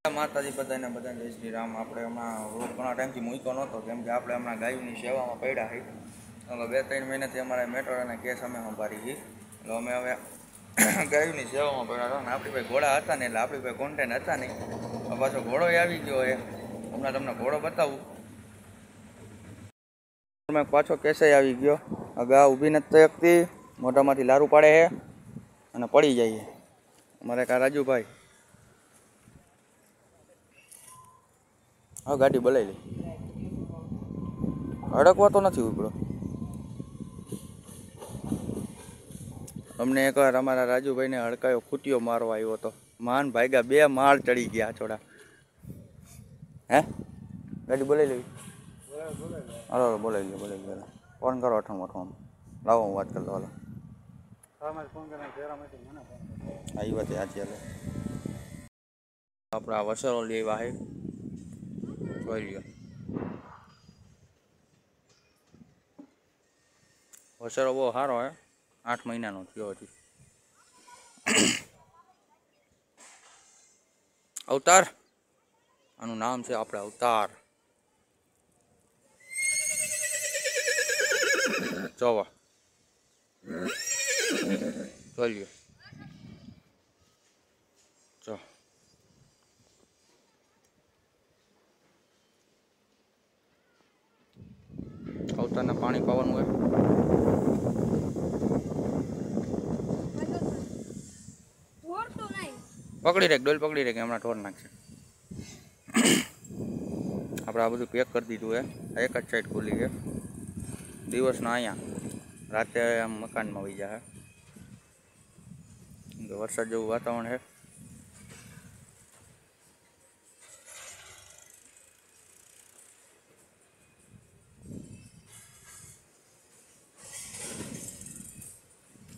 માતાજી બધાને જય શ્રી રામ। આપણે હમણાં ઘણા ટાઈમથી મૂક્યો નહોતો, કેમ કે આપણે હમણાં ગાયોની સેવામાં પડ્યા છીએ। હવે 2-3 મહિનાથી અમારે મેટોરાના કેસ અમે સંભાળી છીએ, એટલે અમે હવે ગાયોની સેવામાં પડ્યા હતા ને આપણી પાસે ઘોડા હતા ને, એટલે આપણી પાસે કોન્ટેન્ટ હતા નહીં। પાછો ઘોડો આવી ગયો છે, હમણાં તમને ઘોડો બતાવું। પાછો કેસે આવી ગયો, ગા ઊભી નથી શકતી, મોઢામાંથી લારું પાડે છે અને પડી જાય છે। અમારે કા રાજુભાઈ હા ગાડી બોલાવી લે, અડકવા તો નથી ઉપડો। અમને એકવાર અમારા રાજુભાઈને હડકાયો ખૂટીઓ મારવા આવ્યો હતો, માન ભાગ્યા 2 માળ ચડી ગયા છોડા। હે ગાડી બોલાવી લેવી? હાલો બોલાવી લે, ફોન કરો 88 લાવો હું વાત કરી લો। હાલો આવી વાત સાચી। હાલો આપણે આ વસરો લેવા છે, જોઈ લ્યો। વસરો બહુ સારો હે, 8 મહિનાનો થયો હજી। અવતાર આનું નામ છે, આપણે અવતાર। જોવા જોઈ લ્યો, જો અવતારને પાણી પાવાનું હોય। પકડી રાખ, ડોલ પકડી રાખ, હમણાં ઢોર નાખશે। આપણે આ બધું પેક કરી દીધું હે, એક જ સાઈડ ખુલી છે। દિવસના અહીંયા, રાતે આમ મકાનમાં વહી જાય। વરસાદ જેવું વાતાવરણ છે।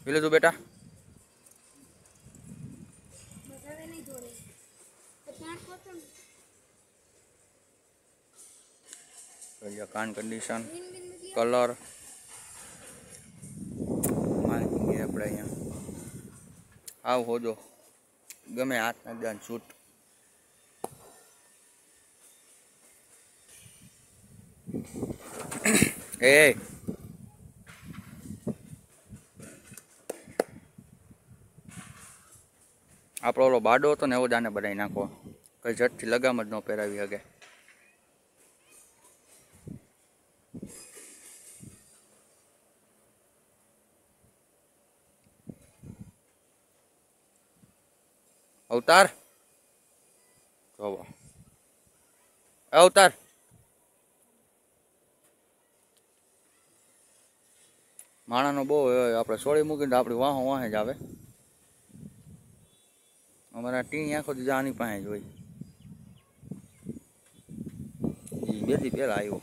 પી લીધું બેટા? કાન કન્ડિશન, કલર માર્કિંગ આપણે અહીંયા આવ હોજો, ગમે હાથ નાખ છૂટ। એ આપણો ઓલો બાડો હતો ને એવો જ આને બનાવી નાખો, કઈ ઝટથી લગામ જ ન પહેરાવી શકે। અવતાર જોવો, અવતાર માણાનો બહુ આપણે સોળી મૂકીને આપણી વાહો વાહે જ આવે। અમારા ટીણી આખો દી આની પાસે જ હોય। 2 દી પહેલા આવ્યો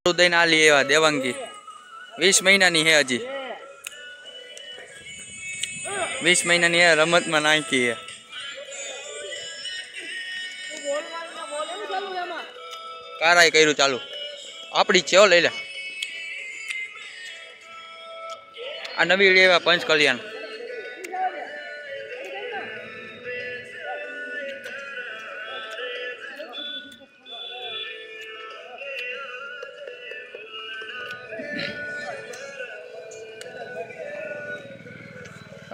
તો દઈને આ લઈ આવ્યા દેવાંગી, 20 મહિનાની હે, હજી 20 મહિનાની હે, રમતમાં નાખી હે। કારાય કર્યું ચાલુ, આપડી છે લઈ લે। આ નવી લેવા પંચ કલ્યાણ,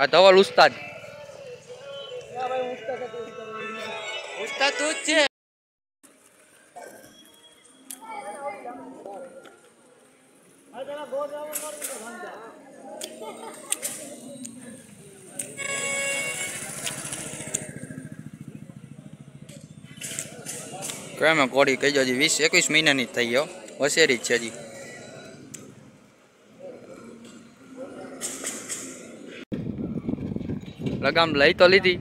આ ધવલ ઉસ્તાદ, ઉસ્તાદ તું જ છે। કેમ કોડી કહી હજી 20-21 મહિનાની જ થઈ ગયો, વસેરી જ છે હજી। લગામ લઈ તો લીધી,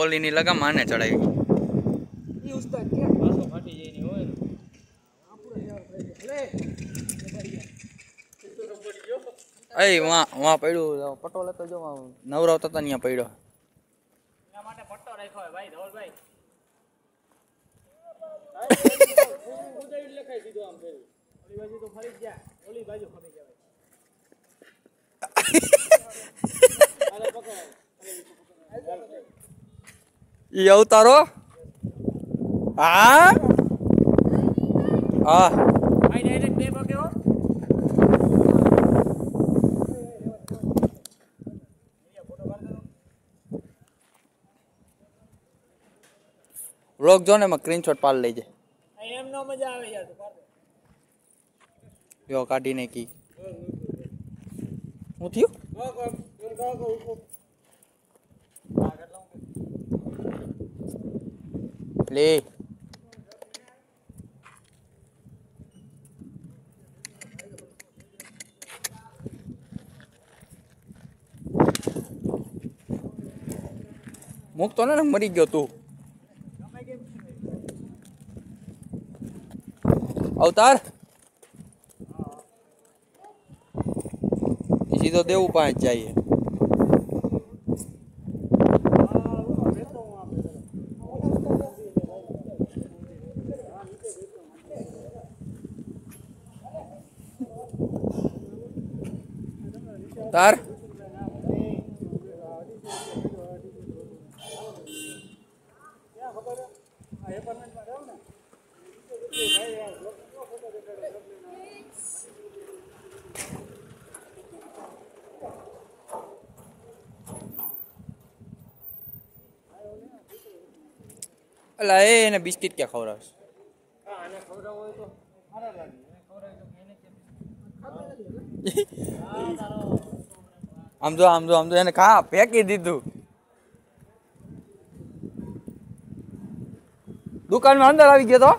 ઓલીની લગામ આને ચડાવી। એ વાં પડ્યું પટો લેતો જો નવરાવતા હતા ત્યાં પડ્યો. ઈ અવતારો હા હા વ્લોગ જો ને એમાં સ્ક્રીનશોટ પાડ લેજે. એમ નો મજા આવે યાર. યો કાઢી નાખી. હું થયું? લે મૂકતો ને મરી ગયો તું. અવતાર સીધો દેવું પાંચ જાય. તાર અલા એને બિસ્કિટ ક્યાં ખવડાવશ? આમ જો એને ખા ફેંકી દીધું. દુકાનમાં અંદર આવી ગયો તો